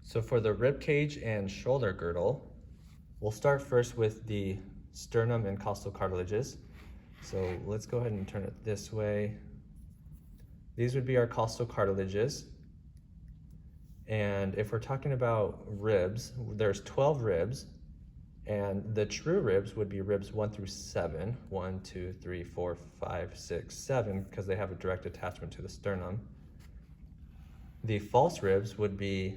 So for the rib cage and shoulder girdle, we'll start first with the sternum and costal cartilages. So let's go ahead and turn it this way. These would be our costal cartilages. And if we're talking about ribs, there's 12 ribs, and the true ribs would be ribs 1 through 7. 1, 2, 3, 4, 5, 6, 7, because they have a direct attachment to the sternum. The false ribs would be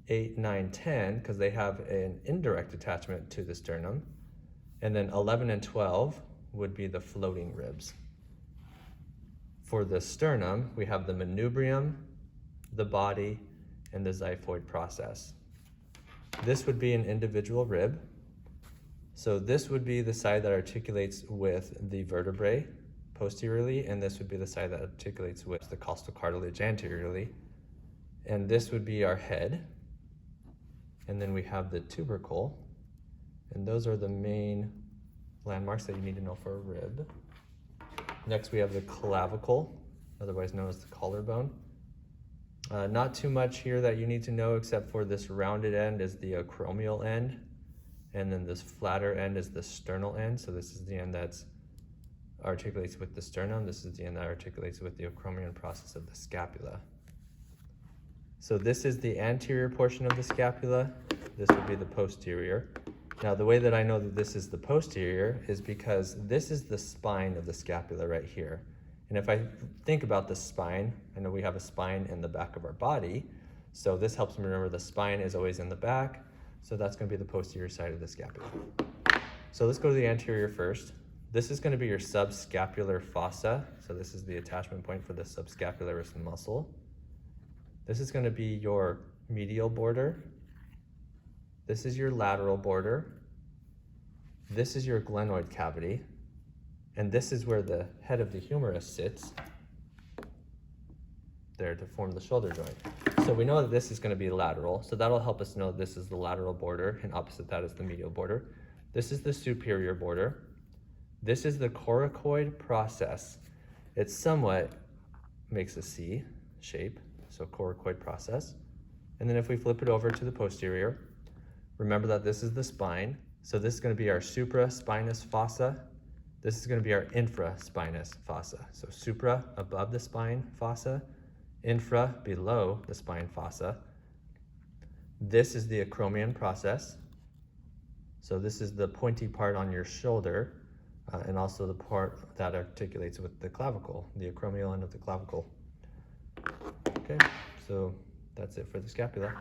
8, 9, 10, because they have an indirect attachment to the sternum. And then 11 and 12 would be the floating ribs. For the sternum, we have the manubrium, the body, and the xiphoid process. This would be an individual rib. So this would be the side that articulates with the vertebrae posteriorly, and this would be the side that articulates with the costal cartilage anteriorly. And this would be our head. And then we have the tubercle, and those are the main landmarks that you need to know for a rib. Next, we have the clavicle, otherwise known as the collarbone. Not too much here that you need to know, except for this rounded end is the acromial end, and then this flatter end is the sternal end. So this is the end that articulates with the sternum. This is the end that articulates with the acromion process of the scapula. So this is the anterior portion of the scapula. This would be the posterior. Now the way that I know that this is the posterior is because this is the spine of the scapula right here. And if I think about the spine, I know we have a spine in the back of our body. So this helps me remember the spine is always in the back. So that's going to be the posterior side of the scapula. So let's go to the anterior first. This is going to be your subscapular fossa. So this is the attachment point for the subscapularis muscle. This is going to be your medial border. This is your lateral border. This is your glenoid cavity. And this is where the head of the humerus sits there to form the shoulder joint. So we know that this is going to be lateral, so that'll help us know this is the lateral border, and opposite that is the medial border. This is the superior border. This is the coracoid process. It somewhat makes a C shape, so coracoid process. And then if we flip it over to the posterior, remember that this is the spine. So this is going to be our supraspinous fossa. This is going to be our infraspinous fossa. So supra, above the spine fossa, infra, below the spine fossa. This is the acromion process. So this is the pointy part on your shoulder, and also the part that articulates with the clavicle, the acromial end of the clavicle. Okay, so that's it for the scapula.